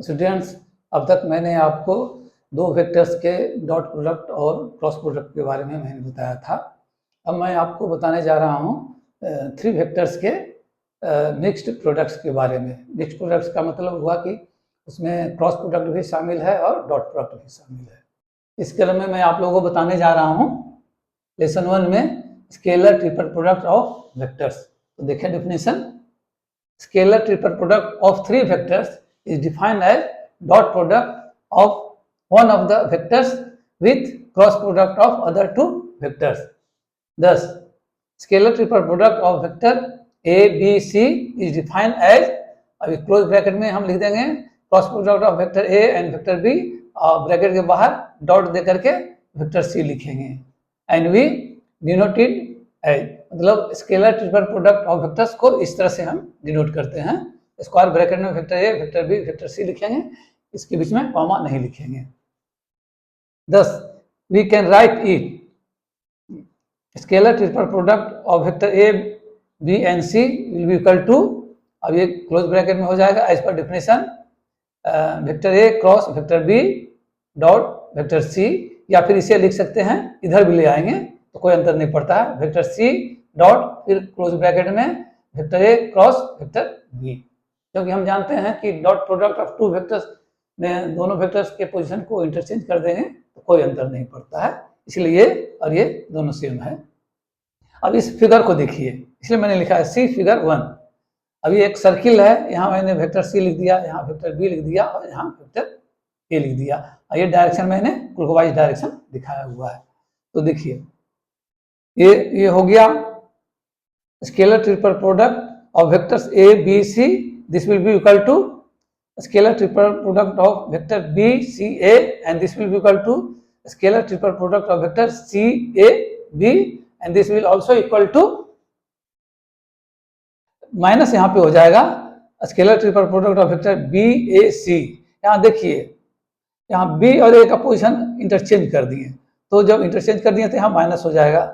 Students, अब तक मैंने आपको दो वेक्टर्स के डॉट प्रोडक्ट और क्रॉस प्रोडक्ट के बारे में मैंने बताया था। अब मैं आपको बताने जा रहा हूँ थ्री वेक्टर्स के मिक्स्ड प्रोडक्ट्स के बारे में। मिक्स्ड प्रोडक्ट्स का मतलब हुआ कि उसमें क्रॉस प्रोडक्ट भी शामिल है और डॉट प्रोडक्ट भी शामिल है। इस क्रम में मैं आप लोगों को बताने जा रहा हूँ लेसन 1 में scalar triple product of vectors. तो देखिए definition, scalar triple product of three vectors is defined as dot product of one of the vectors with cross product of other two vectors. Thus, scalar triple product of vector a, b, c is defined as, अभी close bracket में हम लिख देंगे cross product of vector a and vector b, और bracket के बाहर dot दे करके वेक्टर c लिखेंगे एंड वी डिनोटेड एज, मतलब scalar triple product of vectors को इस तरह से हम डिनोट करते हैं। स्क्वायर ब्रैकेट में वेक्टर ए, वेक्टर बी, वेक्टर सी लिखेंगे, इसके बीच में कॉमा नहीं लिखेंगे। Thus, we can write it scalar triple product of vector a, b and c will be equal to, अब ये क्लोज ब्रैकेट में हो जाएगा as per definition vector a cross vector b dot vector c, या फिर इसे लिख सकते हैं इधर भी ले आएंगे तो कोई अंतर नहीं पड़ता है, वेक्टर सी डॉट फिर क्लोज ब्रैकेट में vector a cross vector b, क्योंकि हम जानते हैं कि dot product of two vectors में दोनों वेक्टर्स के पोजीशन को इंटरचेंज कर देंगे तो कोई अंतर नहीं पड़ता है, इसलिए ये और ये दोनों सेम है। अब इस फिगर को देखिए, इसलिए मैंने लिखा है सी फिगर 1। अभी एक सर्किल है, यहाँ मैंने वेक्टर सी लिख दिया, यहाँ वेक्टर बी लिख दिया और यहाँ वेक्टर ए लिख दिया, और ये डायरेक्शन मैंने क्लॉकवाइज डायरेक्शन दिखाया हुआ है। तो देखिए ये हो गया scalar triple product of vectors A B c, this will be equal to scalar triple product of vector b c a, and this will be equal to scalar triple product of vector c a b, and this will also equal to minus यहाँ पे हो जाएगा scalar triple product of vector b a c। यहाँ देखिए, यहाँ b और a का position interchange कर दिए, तो जब इंटरचेंज कर दिए तो यहाँ माइनस हो जाएगा,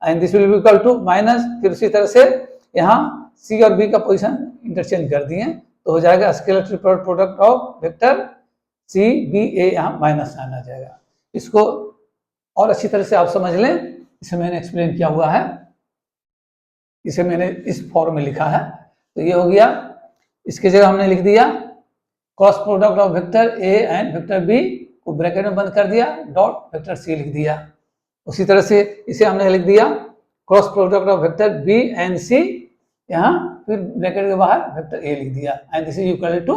and this will be equal to minus, फिर उसी तरह से यहाँ सी और बी का पोजीशन इंटरचेंज कर दिए तो हो जाएगा scalar triple product of vector c b a, यहाँ माइनस साइन आ जाएगा। इसको और अच्छी तरह से आप समझ लें, इसे मैंने एक्सप्लेन किया हुआ है, इसे मैंने इस फॉर्म में लिखा है। तो ये हो गया, इसके जगह हमने लिख दिया cross product of vector A and vector B को ब्रैकेट में बंद कर दिया, डॉट वेक्टर सी लिख दिया। उसी तरह से इसे हमने लिख दिया cross product of vector b and c, यहाँ फिर ब्रैकेट के बाहर वेक्टर ए लिख दिया, and this is equal to,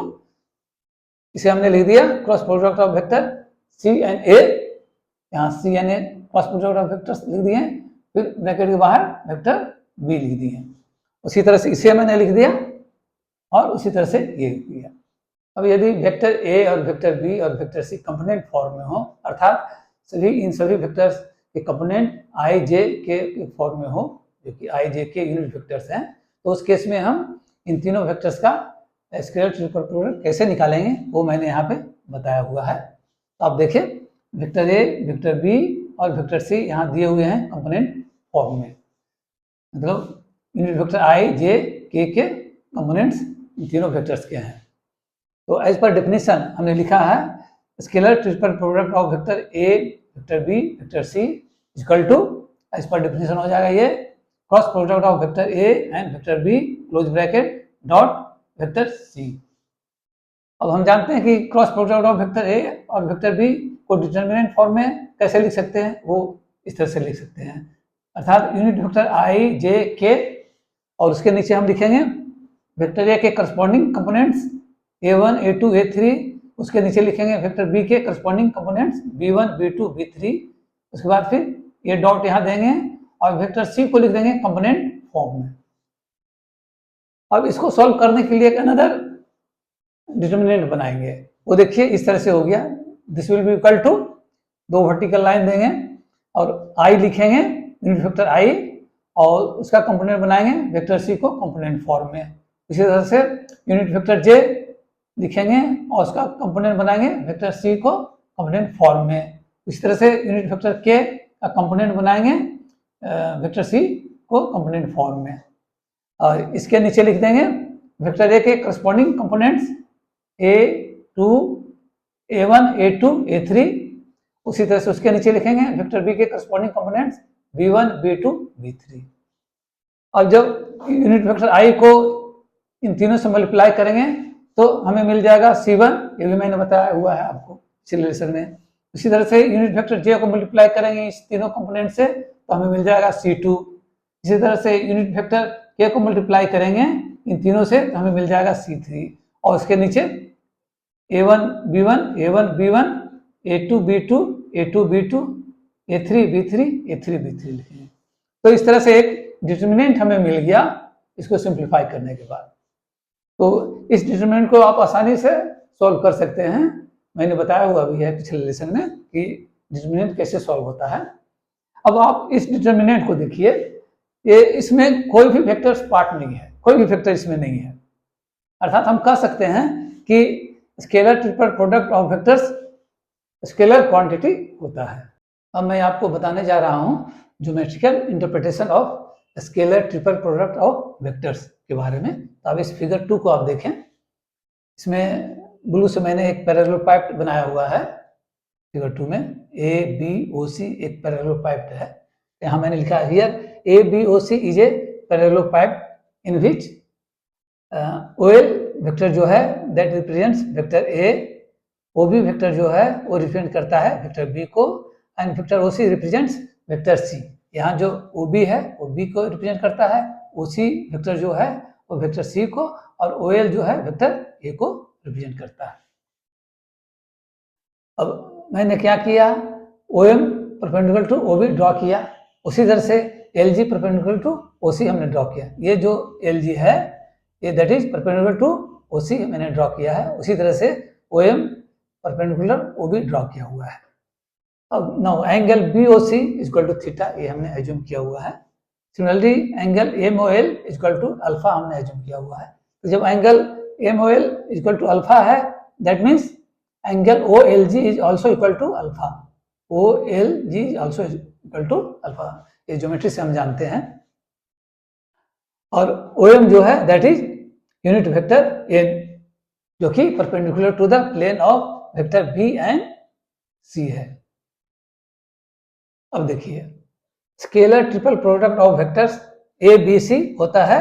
इसे हमने लिख दिया cross product of vector c and a, यहाँ c and a cross product of vectors लिख दिए, फिर ब्रैकेट के बाहर वेक्टर बी लिख दिए। उसी तरह से इसे मैंने लिख दिया और उसी तरह से ये लिख दिया। अब यदि वेक्टर ए और वेक्टर बी और वेक्टर सी कंपोनेंट फॉर्म में हो, अर्थात इन सभी वेक्टर्स के कंपोनेंट आई जे के फॉर्म में हो, जो कि आई जे के यूनिट वेक्टर्स हैं, तो उस केस में हम इन तीनों वेक्टर्स का स्केलर ट्रिपल प्रोडक्ट कैसे निकालेंगे वो मैंने यहाँ पे बताया हुआ है। तो आप देखिए वेक्टर ए, वेक्टर बी और वेक्टर सी यहाँ दिए हुए हैं कंपोनेंट फॉर्म में, मतलब यूनिट वेक्टर आई जे के कंपोनेंट्स इन तीनों वेक्टर्स के हैं। तो एज पर डेफिनेशन हमने लिखा है scalar triple product of vector A, vector b, vector c equal to, as per definition हो जाएगा ये cross product of vector A and vector b close bracket dot vector सी। अब हम जानते हैं कि cross product of vector a और vector B को डिटर्मिनेंट फॉर्म में कैसे लिख सकते हैं, वो इस तरह से लिख सकते हैं, अर्थात यूनिट वेक्टर आई जे के, और उसके नीचे हम लिखेंगे वेक्टर ए के corresponding components a1 a2 a3, उसके नीचे लिखेंगे वेक्टर बी के corresponding components b1 b2 b3, उसके बाद फिर ये डॉट यहाँ देंगे और वेक्टर सी को लिख देंगे कंपोनेंट फॉर्म में। अब इसको सॉल्व करने के लिए एक अनदर डिटर्मिनेंट बनाएंगे, वो देखिए इस तरह से हो गया, this will be equal to, दो वर्टिकल लाइन देंगे और आई लिखेंगे यूनिट वेक्टर आई, और उसका कंपोनेंट बनाएंगे वेक्टर सी को कंपोनेंट फॉर्म में। इसी तरह से यूनिट वेक्टर जे लिखेंगे और उसका कंपोनेंट बनाएंगे वेक्टर सी को कंपोनेंट फॉर्म में। इसी तरह से यूनिट वेक्टर के का कंपोनेंट बनाएंगे वेक्टर सी को कंपोनेंट फॉर्म में, और इसके नीचे लिख देंगे वेक्टर ए के करस्पॉन्डिंग कंपोनेंट्स ए 2 A1 A2 A3, उसी तरह से उसके नीचे लिखेंगे वेक्टर बी के corresponding components B1 B2 B3। अब जब यूनिट वेक्टर आई को इन तीनों से मल्टीप्लाई करेंगे तो हमें मिल जाएगा C1, ये भी मैंने बताया हुआ है आपको पिछले लेसन में। इसी तरह से यूनिट वेक्टर जे को मल्टीप्लाई करेंगे इस तीनों कंपोनेंट से तो हमें मिल जाएगा C2। इसी तरह से यूनिट वेक्टर के को मल्टीप्लाई करेंगे इन तीनों से तो हमें मिल जाएगा C3, और उसके नीचे A1 B1 A1 B1 A2 B2 A2 B2 A3 B3 A3 B3 लिखेंगे। तो इस तरह से एक डिटर्मिनेंट हमें मिल गया इसको सिंप्लीफाई करने के बाद। तो इस डिटर्मिनेंट को आप आसानी से सॉल्व कर सकते हैं, मैंने बताया हुआ भी है पिछले लेसन में कि डिटर्मिनेंट कैसे सॉल्व होता है। अब आप इस डिटर्मिनेंट को देखिए, ये इसमें कोई भी वेक्टर्स पार्ट नहीं है, कोई भी वेक्टर इसमें नहीं है, अर्थात हम कह सकते हैं कि scalar triple product of vectors scalar quantity होता है। अब मैं आपको बताने जा रहा हूं geometrical interpretation of scalar triple product of vectors के बारे में। तो अब इस फिगर 2 को आप देखें, इसमें ब्लू से मैंने एक पैरेललोपाइप्ड बनाया हुआ है। फिगर 2 में ए बी ओ सी एक पैरेललोपाइप्ड है। यहाँ मैंने लिखा है here A B O C is a parallelepiped in which O L vector जो है that represents vector A, O B vector जो है वो रिप्रेजेंट करता है वेक्टर बी को, and vector O C represents vector C. यहाँ जो ओ बी है वो बी को रिप्रेजेंट करता है, ओ सी वेक्टर जो है वो वेक्टर सी को, और ओ एल जो है वेक्टर ए को रिप्रेजेंट करता है। अब मैंने क्या किया, O M perpendicular to O B draw किया, उसी तरह से L G perpendicular to O C हमने ड्रॉ किया। ये जो एल जी है ये that is perpendicular to O C मैंने ड्रॉ किया है, उसी तरह से O M perpendicular O B draw किया हुआ है। अब now angle B O C is equal to theta, ये हमने एज्यूम किया हुआ है। Similarly angle M O L is equal to alpha हमने एज्यूम किया हुआ है। तो जब angle M O L is equal to alpha है that means angle O L G is also equal to alpha, O L G is also equal to alpha, ये geometry से हम जानते हैं। और ओ एम जो है that is unit vector n जो कि perpendicular to the plane of vector b and c है। अब देखिए scalar triple product of vectors A B c होता है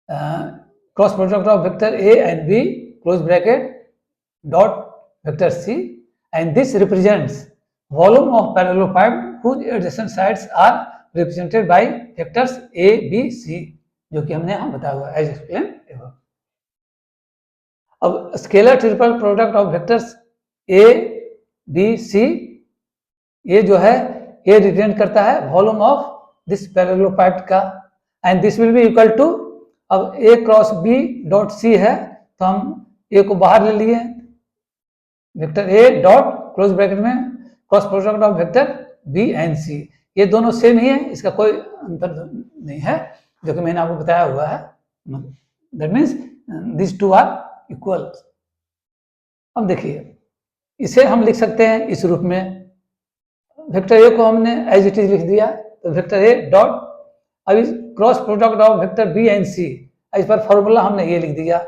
cross product of vector A and B close bracket dot vector c, and this represents volume of parallelepiped whose adjacent sides are represented by vectors a b c, जो कि हमने यहाँ बताया हुआ है as explain above. अब scalar triple product of vectors A B C, ये जो है ये रिप्रेजेंट करता है वॉल्यूम ऑफ दिस पैरेललोपाइड का, and this will be equal to, अब a cross b dot c है तो हम ए को बाहर ले लिए, vector a dot close bracket में cross product of vector b and c, ये दोनों सेम ही है, इसका कोई अंतर नहीं है जो कि मैंने आपको बताया हुआ है, that means this two are equal. अब देखिए इसे हम लिख सकते हैं इस रूप में, वेक्टर ए को हमने एज इट इज लिख दिया तो वेक्टर ए डॉट, अब इस cross product of vector b and c, इस पर फॉर्मूला हमने ये लिख दिया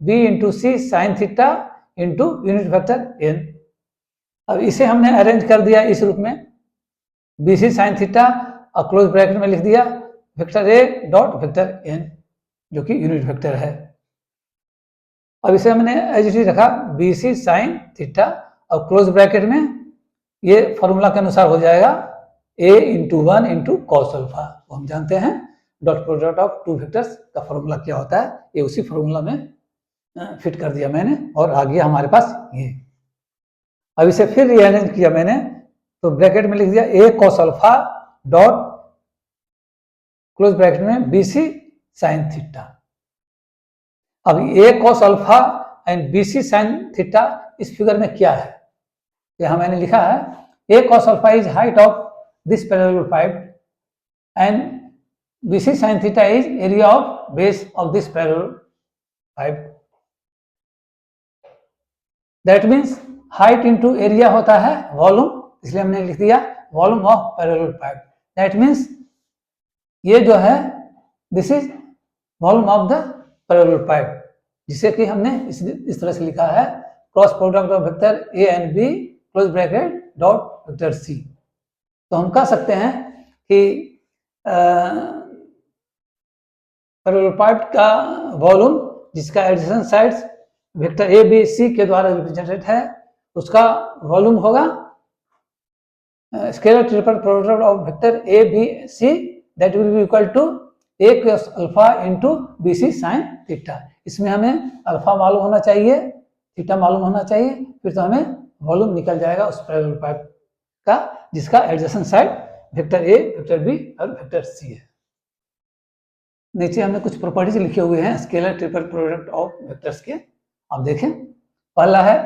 b into c sine theta into unit vector n. अब इसे हमने अरेंज कर दिया इस रूप में बी सी साइन थीटा और क्लोज ब्रैकेट में लिख दिया vector a dot vector n जो कि यूनिट वेक्टर है। अब इसे हमने एज इट इज रखा बी सी साइन थीटा और क्लोज ब्रैकेट में ये फॉर्मूला के अनुसार हो जाएगा a into 1 into cos alpha, वो हम जानते हैं dot product of two vectors का फॉर्मूला क्या होता है, ये उसी फॉर्मूला में फिट कर दिया मैंने और आ गया हमारे पास ये। अब इसे फिर रीअरेंज किया मैंने तो ब्रैकेट में लिख दिया a cos alpha dot close bracket में बी सी साइन थीटा। अब a cos alpha and B C sine theta इस फिगर में क्या है, यहाँ मैंने लिखा है a cos alpha is height of this parallelepiped and bc sin theta is area of base of this parallelepiped, that means height into area होता है वॉल्यूम, इसलिए हमने लिख दिया volume of parallelepiped, that means ये जो है this is volume of the parallelepiped, जिसे कि हमने इस तरह से लिखा है cross product of vector A and B close bracket dot vector c. तो हम कह सकते हैं कि पैरेललोपाइड का वॉल्यूम जिसका adjacent sides vector A B C के द्वारा रिप्रेजेंटेड है, उसका वॉल्यूम होगा scalar triple product of vector A B C that will be equal to A cross alpha into B C sine theta. इसमें हमें अल्फा मालूम होना चाहिए, थीटा मालूम होना चाहिए, फिर तो हमें वॉल्यूम निकल जाएगा उस पैरेललोपाइड का जिसका एडजेसेंट साइड वेक्टर ए, वेक्टर बी और वेक्टर सी है। नीचे हमने कुछ प्रॉपर्टीज लिखे हुए हैं scalar triple product of vectors के, आप देखें। पहला है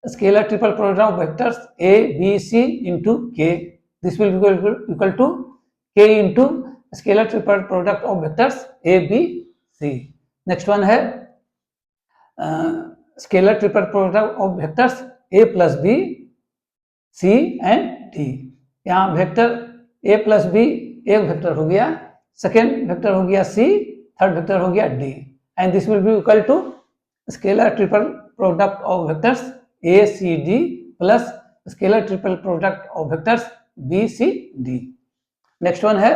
scalar triple product of vectors A B C into K, this will be equal to K into scalar triple product of vectors A B C. Next one है scalar triple product of vectors A plus B C and D. यहाँ vector A plus B एक vector हो गया, second vector हो गया सी, third vector हो गया D, and this will be equal to scalar triple product of vectors A C D plus scalar triple product of vectors B C D. Next one है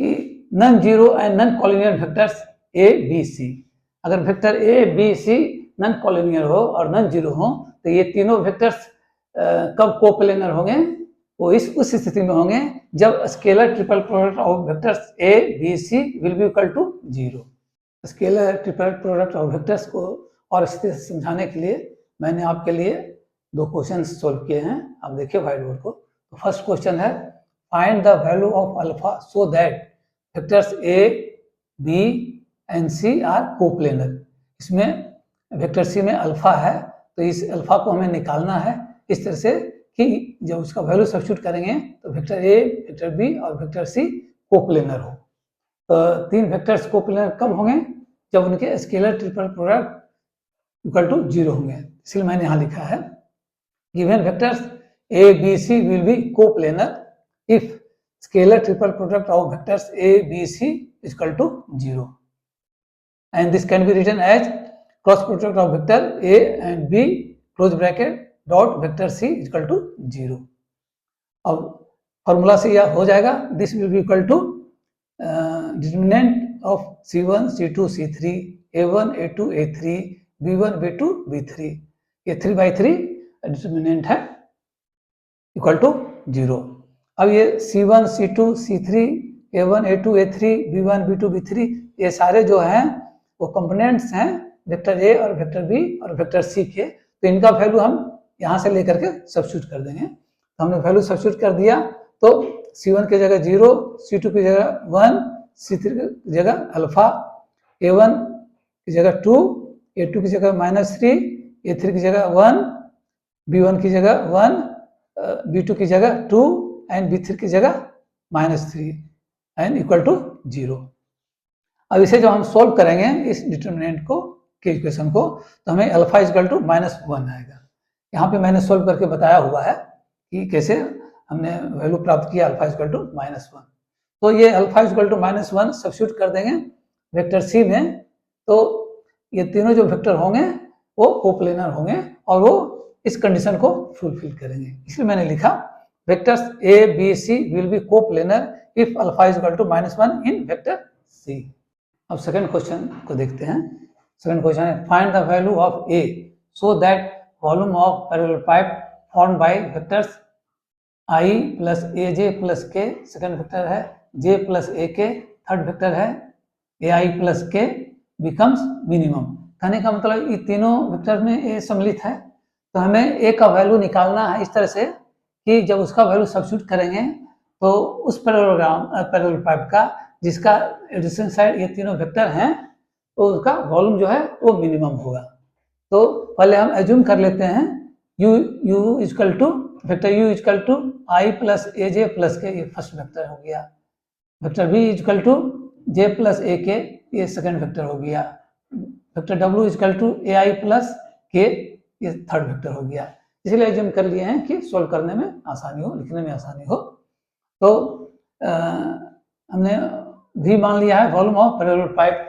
कि non zero and non collinear vectors A B C. अगर vector A B C non collinear हो और non zero हो तो ये तीनों vectors कब कोप्लेनर होंगे? वो उस स्थिति में होंगे जब scalar triple product of vectors A B C will be equal to zero. Scalar triple product of vectors को और अच्छे से समझाने के लिए मैंने आपके लिए दो क्वेश्चन सोल्व किए हैं, आप देखिए व्हाइट बोर्ड को। तो फर्स्ट क्वेश्चन है find the value of alpha so that vectors A B and C are coplanar. इसमें वेक्टर सी में अल्फा है तो इस अल्फा को हमें निकालना है इस तरह से कि जब उसका वैल्यू सब्स्टिट्यूट करेंगे तो वेक्टर ए, वेक्टर बी और वेक्टर सी कोप्लेनर हो। तो तीन वेक्टर्स कोप्लेनर कब होंगे? जब उनके scalar triple product equal to zero होंगे। इसलिए मैंने यहाँ लिखा है given vectors A B C will be coplanar if scalar triple product of vectors A B C equal to zero, and this can be written as cross product of vector A and B close bracket dot vector c equal to zero. अब formula से यह हो जाएगा, this will be equal to determinant of C1 C2 C3 A1 A2 A3 B1 B2 B3, ये 3/3 determinant है equal to zero. अब ये C1 C2 C3 A1 A2 A3 B1 B2 B3 ये सारे जो हैं वो कंपोनेंट्स हैं वेक्टर ए और वेक्टर बी और वेक्टर सी के। तो इनका वैल्यू हम यहाँ से लेकर के सब्स्टिट्यूट कर देंगे। तो हमने वैल्यू सब्स्टिट्यूट कर दिया तो C1 की जगह 0, C2 की जगह 1, C3 की जगह अल्फा, A1 की जगह 2, A2 की जगह -3, A3 की जगह 1, B1 की जगह 1, B2 की जगह 2 एंड B3 की जगह -3 एंड इक्वल टू 0। अब इसे जब हम सोल्व करेंगे इस डिटरमिनेंट को के इक्वेशन को तो हमें अल्फा इक्वल टू -1 आएगा। यहाँ पे मैंने सोल्व करके बताया हुआ है कि कैसे हमने वैल्यू प्राप्त किया अल्फा इक्वल टू -1। तो ये अल्फा इक्वल टू -1 सब्स्टिट्यूट कर देंगे वेक्टर सी में, तो ये तीनों जो वेक्टर होंगे वो कोप्लेनर होंगे और वो इस कंडीशन को फुलफिल करेंगे। इसलिए मैंने लिखा vectors A B C will be coplanar if alpha equal to -1 in vector सी। अब सेकंड क्वेश्चन को देखते हैं। सेकंड क्वेश्चन है find the value of A so that volume of parallel pipe form by vectors i plus A J plus K, second vector है j plus A K, third vector है A I plus K becomes minimum. कहने का मतलब ये तीनों vector में ए सम्मिलित है तो हमें ए का वैल्यू निकालना है इस तरह से कि जब उसका वैल्यू सब्स्टिट्यूट करेंगे तो उस पैरेलल पाइप का जिसका एडजेसेंट साइड ये तीनों वेक्टर हैं तो उसका वॉल्यूम जो है वो मिनिमम होगा। तो पहले हम एज्यूम कर लेते हैं u equal to vector u equal to i plus A J plus K, ये फर्स्ट वेक्टर हो गया। Vector v equal to j plus A K, ये सेकेंड वेक्टर हो गया। Vector w equal to A I plus K, ये third vector हो गया। इसलिए एज्यूम कर लिए हैं कि सोल्व करने में आसानी हो, लिखने में आसानी हो। तो हमने v मान लिया है वॉल्यूम ऑफ पैरेलल पाइप।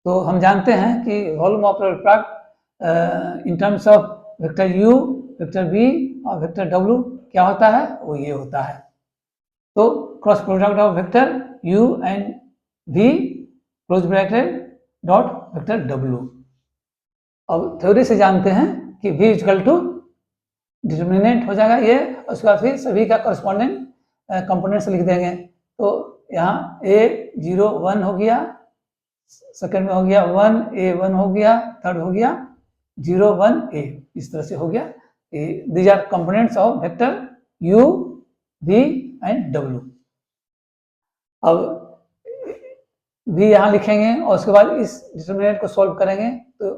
तो हम जानते हैं कि volume of parallel pipe in terms of vector u, vector v और वेक्टर w क्या होता है, वो ये होता है। तो cross product of vector u and v close bracket dot vector w। अब थ्योरी से जानते हैं कि v इक्वल टू डिटर्मिनेंट हो जाएगा ये, उसके बाद फिर सभी का करस्पॉन्डिंग कंपोनेंट्स लिख देंगे। तो यहाँ a 0 1 हो गया, सेकंड में हो गया 1 a 1 हो गया, थर्ड हो गया 0 1 a, इस तरह से हो गया। These are components of vector u v and w। अब v यहाँ लिखेंगे और उसके बाद इस डिटर्मिनेंट को सॉल्व करेंगे। तो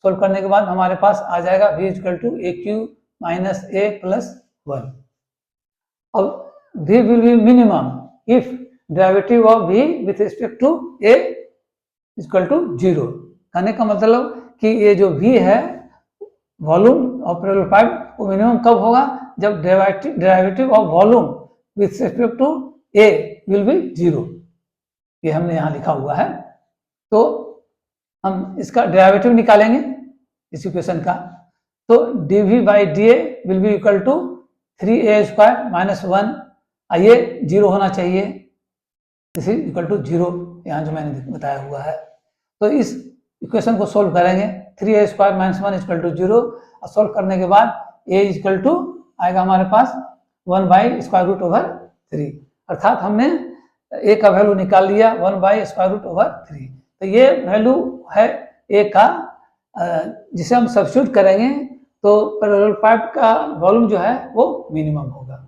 सॉल्व करने के बाद हमारे पास आ जाएगा v equal to A Q minus A plus 1। अब v will be minimum if derivative of v with respect to a is equal to 0। कहने का मतलब कि ये जो v है वॉल्यूम ऑफ पैरेलल पाइप वो मिनिमम कब होगा, जब derivative of volume with respect to a will be 0। ये हमने यहाँ लिखा हुआ है। तो हम इसका डेरिवेटिव निकालेंगे इस इक्वेशन का। तो dv by D A will be equal to 3a square minus 1, आइए 0 होना चाहिए, दिस इज इक्वल टू 0 यहाँ जो मैंने बताया हुआ है। तो इस इक्वेशन को सोल्व करेंगे, 3a square minus 1 equal to 0। और सोल्व करने के बाद a इक्वल टू आएगा हमारे पास 1 बाई स्क्वायर रूट ओवर 3, अर्थात हमने a का वैल्यू निकाल लिया 1 बाई स्क्वायर रूट ओवर 3। तो ये वैल्यू है a का, जिसे हम सब्स्टिट्यूट करेंगे तो पैरेलल पाइप का वॉल्यूम जो है वो मिनिमम होगा।